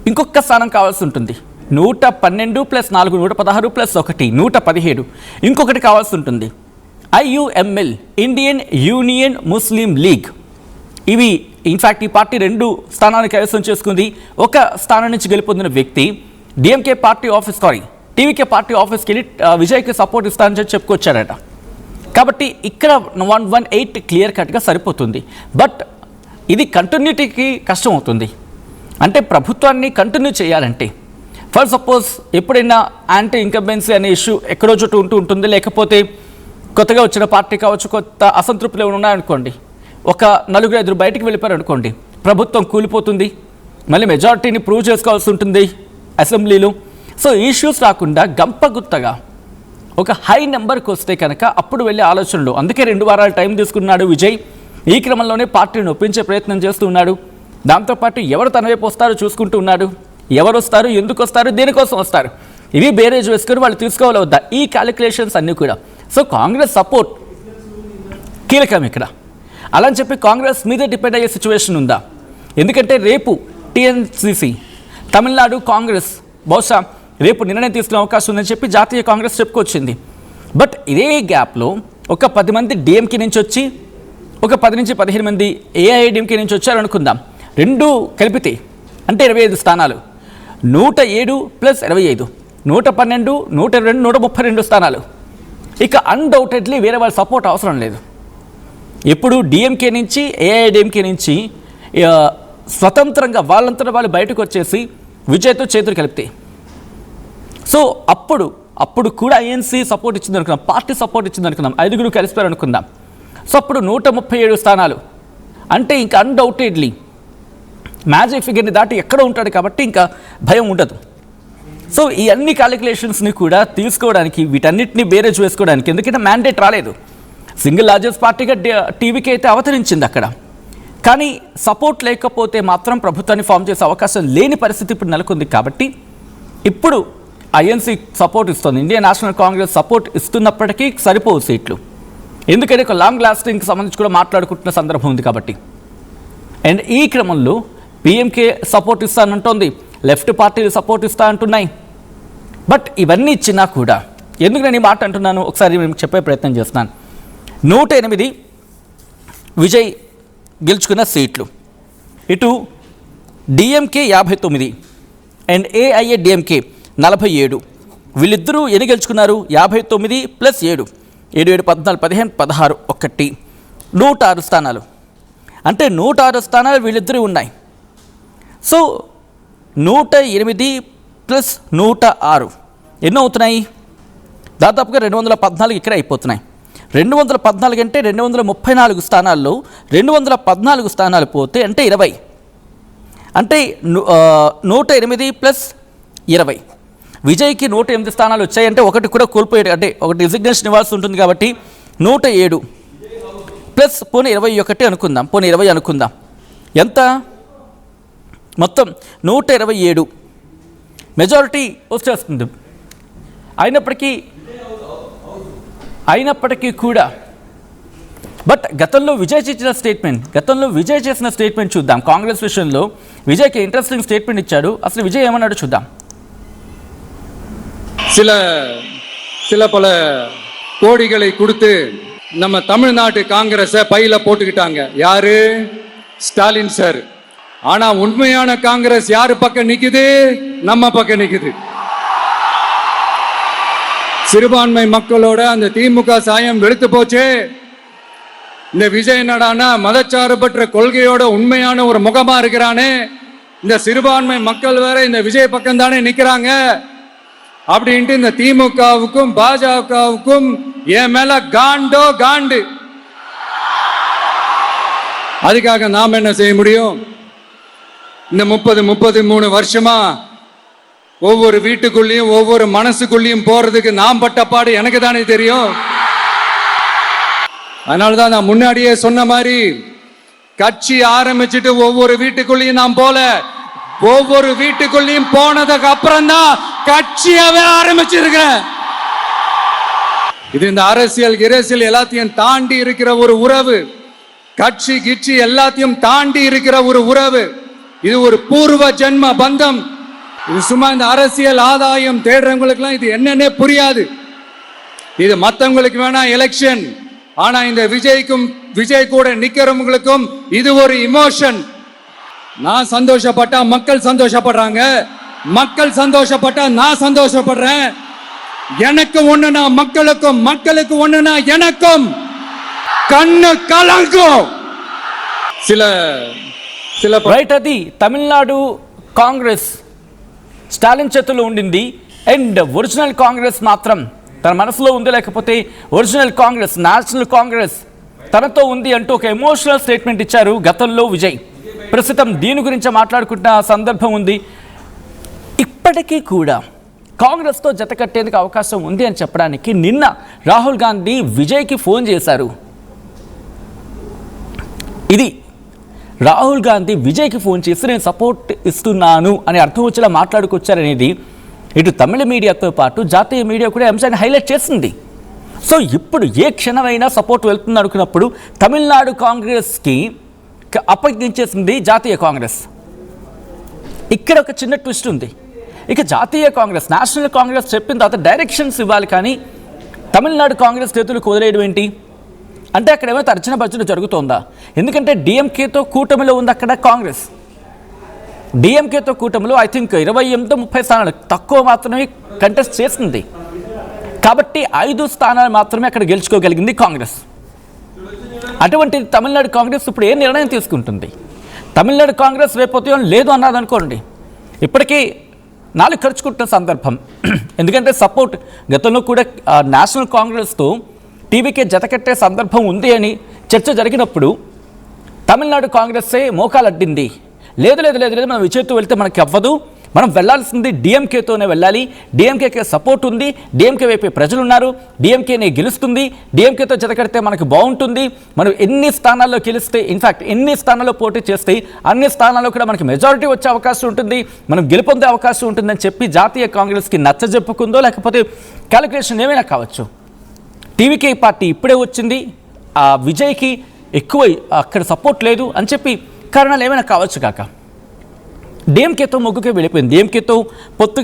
ఇంకొక స్థానం కావాల్సి ఉంటుంది. 112 + 4 116 + 1 117. ఇంకొకటి కావాల్సి ఉంటుంది. IUML ఇండియన్ యూనియన్ ముస్లిం లీగ్. ఇవి ఇన్ఫ్యాక్ట్ ఈ పార్టీ 2 స్థానాన్ని కైవసం చేసుకుంది. ఒక స్థానం నుంచి గెలుపొందిన వ్యక్తి డిఎంకే పార్టీ టీవీకే పార్టీ ఆఫీస్కి వెళ్ళి విజయ్కి సపోర్ట్ ఇస్తానని చెప్పుకొచ్చాడట. కాబట్టి ఇక్కడ 118 క్లియర్ కట్గా సరిపోతుంది. బట్ ఇది కంటిన్యూటీకి కష్టం అవుతుంది. అంటే ప్రభుత్వాన్ని కంటిన్యూ చేయాలంటే ఫర్ సపోజ్ ఎప్పుడైనా యాంటీ ఇన్కంబెన్సీ అనే ఇష్యూ ఎక్కడో చోటు ఉంటుంది, లేకపోతే కొత్తగా వచ్చిన పార్టీ కావచ్చు, కొత్త అసంతృప్తులు ఉన్నాయనుకోండి, ఒక 4-5 బయటికి వెళ్ళిపోయారు అనుకోండి, ప్రభుత్వం కూలిపోతుంది, మళ్ళీ మెజారిటీని ప్రూవ్ చేసుకోవాల్సి ఉంటుంది అసెంబ్లీలో. సో ఇష్యూస్ రాకుండా గంపగుత్తగా ఒక హై నెంబర్కి వస్తే కనుక అప్పుడు వెళ్ళే ఆలోచనలు. అందుకే 2 వారాలు టైం తీసుకున్నాడు విజయ్. ఈ క్రమంలోనే పార్టీని ఒప్పించే ప్రయత్నం చేస్తూ ఉన్నాడు. దాంతోపాటు ఎవరు తన వైపు వస్తారో చూసుకుంటూ ఉన్నాడు. ఎవరు వస్తారు, ఎందుకు వస్తారు, దేనికోసం వస్తారు, ఇవి బేరేజ్ వేసుకొని వాళ్ళు తీసుకోవాలి వద్దా, ఈ క్యాలిక్యులేషన్స్ అన్నీ కూడా. సో కాంగ్రెస్ సపోర్ట్ కీలకం ఇక్కడ. అలా అని చెప్పి కాంగ్రెస్ మీద డిపెండ్ అయ్యే సిచ్యువేషన్ ఉందా? ఎందుకంటే రేపు టీఎన్సీసీ తమిళనాడు కాంగ్రెస్ బహుశా రేపు నిర్ణయం తీసుకునే అవకాశం ఉందని చెప్పి జాతీయ కాంగ్రెస్ చెప్పుకొచ్చింది. బట్ ఇదే గ్యాప్లో ఒక 10 మంది డిఎంకే నుంచి వచ్చి, ఒక 10 నుంచి 15 మంది ఏఐడిఎంకే నుంచి వచ్చారనుకుందాం. 2 కలిపితే అంటే 25 స్థానాలు. 107 + 25 112 122 132 స్థానాలు. ఇక అన్డౌటెడ్లీ వేరే వాళ్ళ సపోర్ట్ అవసరం లేదు. ఇప్పుడు డిఎంకే నుంచి ఏఐడిఎంకే నుంచి స్వతంత్రంగా వాళ్ళంతా వాళ్ళు బయటకు వచ్చేసి విజయ్తో చేతులు కలిపితే, సో అప్పుడు కూడా ఐఎన్సీ సపోర్ట్ ఇచ్చింది అనుకుందాం, పార్టీ సపోర్ట్ ఇచ్చింది అనుకుందాం, 5 కలిసిపోయారు అనుకుందాం. సో అప్పుడు 137 స్థానాలు అంటే ఇంకా అన్డౌటెడ్లీ మ్యాజిక్ ఫిగర్ని దాటి ఎక్కడ ఉంటాడు కాబట్టి ఇంకా భయం ఉండదు. సో ఈ అన్ని క్యాలిక్యులేషన్స్ని కూడా తీసుకోవడానికి, వీటన్నిటిని బేరేజ్ వేసుకోవడానికి, ఎందుకంటే మ్యాండేట్ రాలేదు. సింగిల్ లార్జెస్ట్ పార్టీగా టీవీకి అయితే అవతరించింది అక్కడ. కానీ సపోర్ట్ లేకపోతే మాత్రం ప్రభుత్వాన్ని ఫామ్ చేసే అవకాశం లేని పరిస్థితి ఇప్పుడు నెలకొంది. కాబట్టి ఇప్పుడు ఐఎన్సీ సపోర్ట్ ఇస్తుంది, ఇండియన్ నేషనల్ కాంగ్రెస్ సపోర్ట్ ఇస్తున్నప్పటికీ సరిపోవు సీట్లు. ఎందుకంటే ఒక లాంగ్ లాస్టింగ్కి సంబంధించి కూడా మాట్లాడుకుంటున్న సందర్భం ఉంది కాబట్టి. అండ్ ఈ క్రమంలో పిఎంకే సపోర్ట్ ఇస్తానంటోంది, లెఫ్ట్ పార్టీలు సపోర్ట్ ఇస్తా అంటున్నాయి. బట్ ఇవన్నీ ఇచ్చినా కూడా ఎందుకు నేను ఈ మాట అంటున్నాను ఒకసారి నేను చెప్పే ప్రయత్నం చేస్తున్నాను. 108 విజయ్ గెలుచుకున్న సీట్లు. ఇటు డిఎంకే 59 అండ్ ఏఐఏడిఎంకే 47. వీళ్ళిద్దరూ ఎన్ని గెలుచుకున్నారు? 59 + 7 7 14 15 16 1 106 స్థానాలు. అంటే 106 స్థానాలు వీళ్ళిద్దరూ ఉన్నాయి. సో 108 + 106 ఎన్నో అవుతున్నాయి? దాదాపుగా 214 ఇక్కడ అయిపోతున్నాయి. 214 అంటే 234 స్థానాల్లో 214 స్థానాలు పోతే అంటే 20, అంటే 108 + 20. విజయ్కి 108 స్థానాలు వచ్చాయంటే ఒకటి కూడా కోల్పోయాడు, అంటే ఒకటి డిజిగ్నేషన్ ఇవ్వాల్సి ఉంటుంది కాబట్టి 107 ప్లస్ పోనీ 21 అనుకుందాం, పోనీ 20 అనుకుందాం. ఎంత? మొత్తం 127 మెజారిటీ వచ్చేస్తుంది. అయినప్పటికీ కూడా బట్ గతంలో విజయ్ చేసిన స్టేట్మెంట్ చూద్దాం. కాంగ్రెస్ విషయంలో విజయ్కి ఇంట్రెస్టింగ్ స్టేట్మెంట్ ఇచ్చాడు. అసలు విజయ్ ఏమన్నాడు చూద్దాం. சில பல கோடிகளை கொடுத்து நம்ம தமிழ்நாட்டு காங்கிரஸை பையில போட்டுக்கிட்டாங்க. யாரு? ஸ்டாலின் சார். ஆனா உண்மையான காங்கிரஸ் யாரு பக்கம் நிக்குது? நம்ம பக்கம் நிக்குது. சிறுபான்மை மக்களோட அந்த திமுக சாயம் வெளுத்து போச்சு. இந்த விஜய் நடானா மதச்சார்பற்ற கொள்கையோட உண்மையான ஒரு முகமா இருக்கிறானே, இந்த சிறுபான்மை மக்கள் வேற இந்த விஜய் பக்கம் தானே நிக்கிறாங்க அப்படின்ட்டு இந்த திமுகவுக்கும் பாஜகவுக்கும் என் மேல காண்டு. அதுக்காக நாம் என்ன செய்ய முடியும்? இந்த 33 வருஷமா ஒவ்வொரு வீட்டுக்குள்ளேயும் ஒவ்வொரு மனசுக்குள்ளேயும் போறதுக்கு நாம் பட்ட பாடு எனக்கு தானே தெரியும். அதனாலதான் நான் முன்னாடியே சொன்ன மாதிரி கட்சி ஆரம்பிச்சுட்டு ஒவ்வொரு வீட்டுக்குள்ளேயும் நான் போல, ஒவ்வொரு வீட்டுக்குள்ளேயும் போனதுக்கு அப்புறம் தான் கட்சியாவே ஆரம்பிச்சிருக்கிறேன். இது இந்த அரசியல் எல்லாத்தையும் தாண்டி இருக்கிற ஒரு உறவு, கட்சி கிட்சி எல்லாத்தையும் தாண்டி இருக்கிற ஒரு உறவு. இது ஒரு பூர்வ ஜென்ம பந்தம். இது சும்மா இந்த அரசியல் ஆதாயம் தேடுறவங்களுக்குலாம் இது என்னன்னே புரியாது. இது மற்றவங்களுக்கு வேணா எலெக்ஷன், ஆனா இந்த விஜய் கூட நிக்கிறவங்களுக்கும் இது ஒரு இமோஷன். நான் சந்தோஷப்பட்டா மக்கள் சந்தோஷப்படுறாங்க, மக்கள் சந்தோஷப்பட்டா நான் சந்தோஷப்படுறேன். எனக்கு ஒண்ணுனா மக்களுக்கும், மக்களுக்கு ஒண்ணுனா எனக்கும் கண்ணு கலங்கும். சில రైట్, అది తమిళనాడు కాంగ్రెస్ స్టాలిన్ చేతుల్లో ఉండింది. అండ్ ఒరిజినల్ కాంగ్రెస్ మాత్రం తన మనసులో ఉంది, లేకపోతే ఒరిజినల్ కాంగ్రెస్, నేషనల్ కాంగ్రెస్ తనతో ఉంది అంటూ ఒక ఎమోషనల్ స్టేట్మెంట్ ఇచ్చారు గతంలో విజయ్. ప్రస్తుతం దీని గురించి మాట్లాడుకుంటున్న సందర్భం ఉంది. ఇప్పటికీ కూడా కాంగ్రెస్తో జత కట్టేందుకు అవకాశం ఉంది అని చెప్పడానికి నిన్న రాహుల్ గాంధీ విజయ్కి ఫోన్ చేశారు. ఇది రాహుల్ గాంధీ విజయ్కి ఫోన్ చేసి నేను సపోర్ట్ ఇస్తున్నాను అని అర్థం వచ్చేలా మాట్లాడుకొచ్చారనేది ఇటు తమిళ మీడియాతో పాటు జాతీయ మీడియా కూడా అంశాన్ని హైలైట్ చేసింది. సో ఇప్పుడు ఏ క్షణమైనా సపోర్ట్ వెళ్తుంది అనుకున్నప్పుడు తమిళనాడు కాంగ్రెస్కి అప్పగించేసింది జాతీయ కాంగ్రెస్. ఇక్కడ ఒక చిన్న ట్విస్ట్ ఉంది. ఇక జాతీయ కాంగ్రెస్, నేషనల్ కాంగ్రెస్ చెప్పిన తర్వాత డైరెక్షన్స్ ఇవ్వాలి, కానీ తమిళనాడు కాంగ్రెస్ చేతులకు వదిలేయడం ఏంటి అంటే అక్కడ ఏమైనా తర్జన భర్జన జరుగుతోందా? ఎందుకంటే డిఎంకేతో కూటమిలో ఉంది అక్కడ కాంగ్రెస్. డిఎంకేతో కూటమిలో ఐ థింక్ 28-30 స్థానాలు తక్కువ మాత్రమే కంటెస్ట్ చేసింది. కాబట్టి 5 స్థానాలు మాత్రమే అక్కడ గెలుచుకోగలిగింది కాంగ్రెస్. అటువంటి తమిళనాడు కాంగ్రెస్ ఇప్పుడు ఏ నిర్ణయం తీసుకుంటుంది? తమిళనాడు కాంగ్రెస్ రేపు ఉదయం లేదు అన్నదనుకోండి, ఇప్పటికీ 4 ఖర్చుకుంటున్న సందర్భం. ఎందుకంటే సపోర్ట్ గతంలో కూడా నేషనల్ కాంగ్రెస్తో టీవీకే జతకట్టే సందర్భం ఉంది అని చర్చ జరిగినప్పుడు తమిళనాడు కాంగ్రెస్సే మోకాలడ్డింది. లేదు లేదు లేదు లేదు మనం విజయ్తో వెళ్తే మనకి అవ్వదు, మనం వెళ్లాల్సింది డిఎంకేతోనే వెళ్ళాలి, డిఎంకేకే సపోర్ట్ ఉంది, డిఎంకే వైపు ప్రజలు ఉన్నారు, డిఎంకేనే గెలుస్తుంది, డిఎంకేతో జతకడితే మనకు బాగుంటుంది, మనం ఎన్ని స్థానాల్లో గెలిస్తే, ఇన్ఫ్యాక్ట్ ఎన్ని స్థానాల్లో పోటీ చేస్తే అన్ని స్థానాల్లో కూడా మనకి మెజారిటీ వచ్చే అవకాశం ఉంటుంది, మనం గెలుపొందే అవకాశం ఉంటుందని చెప్పి జాతీయ కాంగ్రెస్కి నచ్చజెప్పుకుందో లేకపోతే క్యాలిక్యులేషన్ ఏమైనా కావచ్చు. టీవీకే పార్టీ ఇప్పుడే వచ్చింది, విజయ్కి ఎక్కువ అక్కడ సపోర్ట్ లేదు అని చెప్పి కారణాలు ఏమైనా కావచ్చు కాక డిఎంకేతో మొగ్గుకే వెళ్ళిపోయింది. డిఎంకేతో పొత్తు